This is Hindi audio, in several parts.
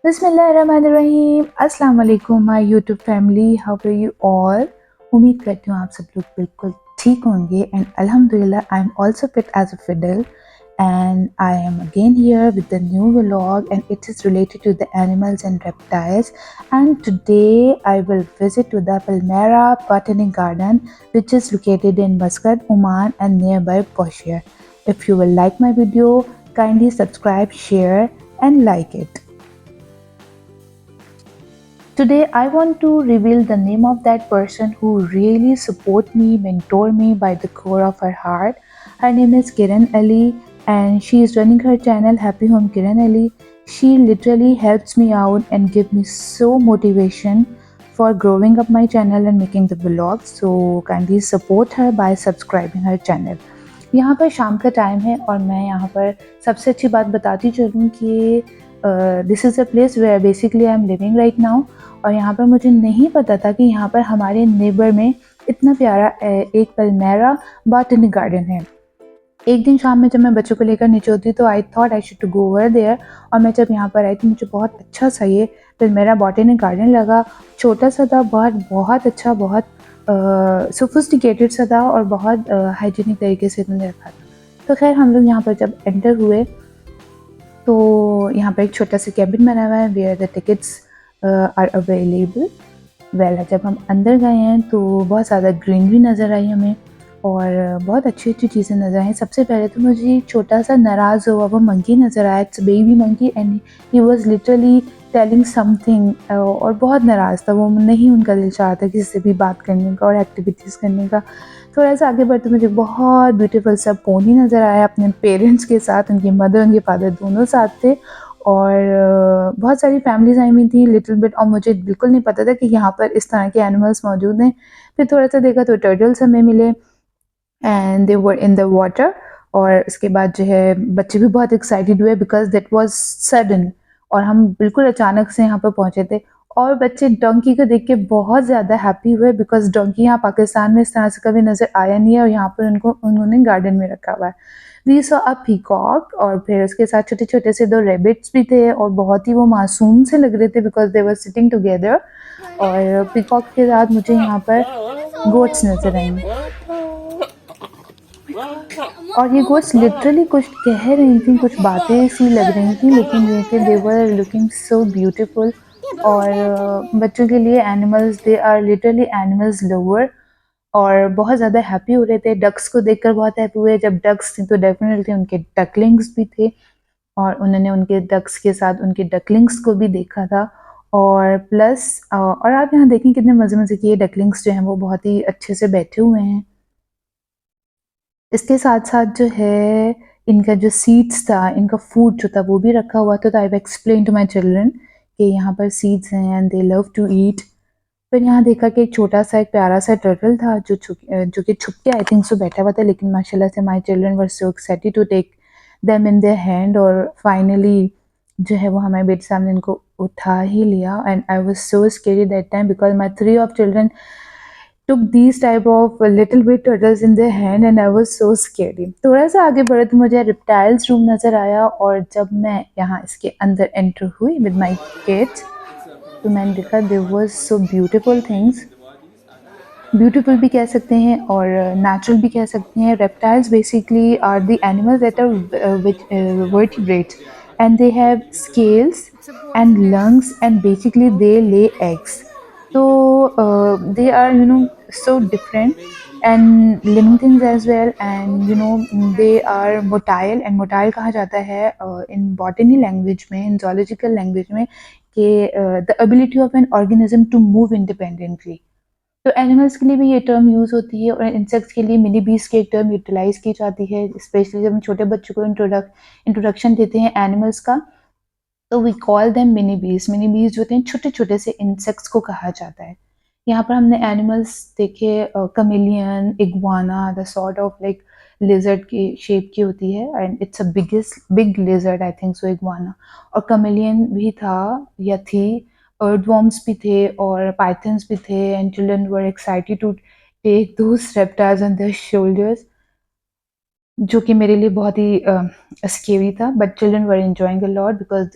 बिस्मिल्लाहिर्रहमानिर्रहीम। अस्सलाम वालेकुम my YouTube family, how are you all. उम्मीद करती हूँ आप सब लोग बिल्कुल ठीक होंगे एंड अल्हम्दुलिल्लाह I am also fit as a fiddle and I am again here with the new vlog and it is related to the animals and reptiles. And today I will visit to the Palmyra Botanic Garden, which is located in Muscat, Oman and nearby Portia. If you will like my video, kindly subscribe, share and like it. Today, I want to reveal the name of that person who really support me, mentor me by the core of her heart. Her name is Kiran Ali, and she is running her channel Happy Home Kiran Ali. She literally helps me out and give me so motivation for growing up my channel and making the vlogs. So kindly support her by subscribing her channel. यहाँ पर शाम का टाइम है और मैं यहाँ पर सबसे अच्छी बात बताती चलूँ कि this is a place where basically I am living right now. और यहाँ पर मुझे नहीं पता था कि यहाँ पर हमारे नेबर में इतना प्यारा एक पलमेरा बॉटनिक गार्डन है। एक दिन शाम में जब मैं बच्चों को लेकर नीचे होती तो I thought I should to go over there. और मैं जब यहाँ पर आई तो मुझे बहुत अच्छा सा ये पलमेरा बॉटनिक गार्डन लगा। छोटा सा था, बहुत बहुत अच्छा, बहुत सोफिस्टिकेटेड सा था और बहुत हाइजीनिक तरीके से इन्होंने रखा था। तो खैर हम लोग यहाँ पर जब एंटर हुए तो यहाँ पर एक छोटा सा कैबिन बना हुआ है where the tickets are available. Well जब हम अंदर गए हैं तो बहुत ज़्यादा ग्रीनरी नज़र आई हमें और बहुत अच्छी अच्छी चीज़ें नज़र आई। सबसे पहले तो मुझे एक छोटा सा नाराज़ हुआ वो मंकी नज़र आया। It's baby monkey and he was literally telling something और बहुत नाराज़ था वो। नहीं उनका दिल चाह था किसी से भी बात करने का और एक्टिविटीज़ करने का। थोड़ा सा आगे बढ़ते मुझे बहुत ब्यूटीफुल सा पोनी नज़र आया अपने पेरेंट्स के साथ। उनकी मदर उनके फादर दोनों साथ थे और बहुत सारी फैमिलीज आई हुई थी लिटिल बिट। और मुझे बिल्कुल नहीं पता था कि यहाँ पर इस तरह के एनिमल्स मौजूद हैं। फिर थोड़ा सा देखा तो टर्टल्स हमें मिले and they were in the water. और उसके बाद जो है बच्चे भी बहुत एक्साइटेड हुए बिकॉज दैट वाज सडन और हम बिल्कुल अचानक से यहाँ पर पहुँचे थे। और बच्चे डोंकी को देख के बहुत ज़्यादा हैप्पी हुए बिकॉज डोंकी यहाँ पाकिस्तान में इस तरह से कभी नज़र आया नहीं है और यहाँ पर उन्होंने गार्डन में रखा हुआ है। वी सॉ अ पीकॉक और फिर उसके साथ छोटे छोटे से दो रेबिट्स भी थे और बहुत ही वो मासूम से लग रहे थे because they were sitting together. और पीकॉक के साथ मुझे यहाँ पर गोट्स नजर आई और ये गोट्स लिटरली कुछ कह रही थी, कुछ बातें सी लग रही थी लेकिन दे वर लुकिंग सो ब्यूटीफुल। और बच्चों के लिए animals they are literally animals lover और बहुत ज़्यादा हैप्पी हो रहे थे। डक्स को देखकर बहुत हैप्पी हुए। जब डक्स थी तो डेफिनेटली उनके डकलिंग्स भी थे और उन्होंने उनके डक्स के साथ उनके डकलिंग्स को भी देखा था। और प्लस और आप यहाँ देखें कितने मज़े मज़े की ये डकलिंग्स जो हैं वो बहुत ही अच्छे से बैठे हुए हैं। इसके साथ-साथ जो है इनका जो सीड्स था, इनका फूड जो था वो भी रखा हुआ था। तो I have explained to my children कि यहाँ पर सीड्स हैं and they love to eat. फिर यहाँ देखा कि एक छोटा-सा एक प्यारा-सा टर्टल था जो कि छुप के आई थिंक सो बैठा हुआ था लेकिन माशाल्लाह से my children were so excited to take them in their hand. और फाइनली जो है वो हमारे बेटे साहब ने इनको उठा ही लिया and I was so scary that time because my 3 of children took these type of little bit turtles in their hand and I was so scary। थोड़ा सा आगे बढ़े तो मुझे reptiles room नज़र आया और जब मैं यहाँ इसके अंदर enter हुई with my kids तो मैंने देखा there was so beautiful things। Beautiful भी कह सकते हैं और नेचुरल भी कह सकते हैं। Reptiles basically are the animals that are vertebrates and they have scales and lungs and basically they lay eggs. तो they are so different and living things as well and they are motile and motile कहा जाता है in botany language में, in zoological language में कि the ability of an organism to move independently। तो एनिमल्स के लिए भी ये टर्म यूज़ होती है और इंसेक्ट्स के लिए मिनी बीज की एक टर्म यूटिलाइज़ की जाती है स्पेशली जब हम छोटे बच्चों को इंट्रोडक्शन देते हैं एनिमल्स का तो वी कॉल देम मिनी बीज। मिनी बीज जो होते हैं छोटे छोटे से इंसेक्ट्स को कहा जाता है। यहाँ पर हमने एनिमल्स देखे chameleon iguana the sort of like lizard की शेप की होती है and it's a big lizard I think so iguana. और कमिलियन भी था या थी। अर्थवॉर्म्स भी थे और पाइथन्स भी थे and children were excited to take those reptiles on their shoulders. जो कि मेरे लिए बहुत ही स्केरी था, but children were enjoying a lot because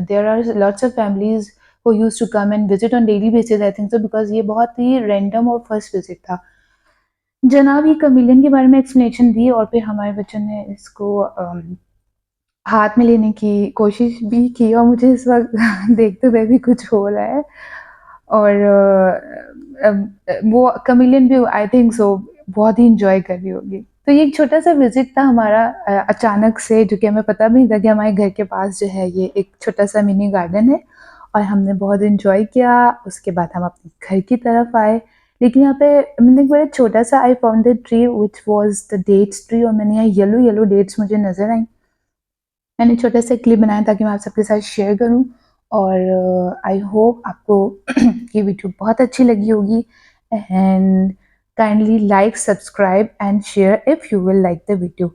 there are lots of families who used to come and visit on daily basis, I think so, because ये बहुत ही रैंडम और फर्स्ट विजिट था। जनाब ये कमिलियन के बारे में एक्सप्लेनेशन दी और फिर हमारे बच्चों ने इसको हाथ में लेने की कोशिश भी की और मुझे इस वक़्त देखते हुए भी कुछ हो रहा है। और वो कमिलियन भी आई थिंक सो बहुत ही एन्जॉय कर रही होगी। तो ये एक छोटा-सा विज़िट था हमारा अचानक से, जो कि हमें पता भी नहीं था कि हमारे घर के पास जो है ये एक छोटा-सा मिनी गार्डन है और हमने बहुत एन्जॉय किया। उसके बाद हम अपने घर की तरफ आए, लेकिन यहाँ पे मैंने एक बड़ा छोटा-सा I found the tree which was the dates tree, और मैंने यहाँ येलो-येलो डेट्स मुझे नज़र आई। मैंने छोटा-सा क्लिप बनाया ताकि मैं आप सबके साथ शेयर करूँ, और आई होप आपको ये वीडियो बहुत अच्छी लगी होगी, and kindly like, subscribe and share if you will like the video.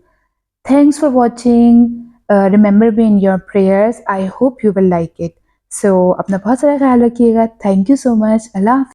Thanks for watching, remember me in your prayers, I hope you will like it. So अपना बहुत सारा ख्याल रखिएगा। Thank you so much. Allah हाफ़िज़।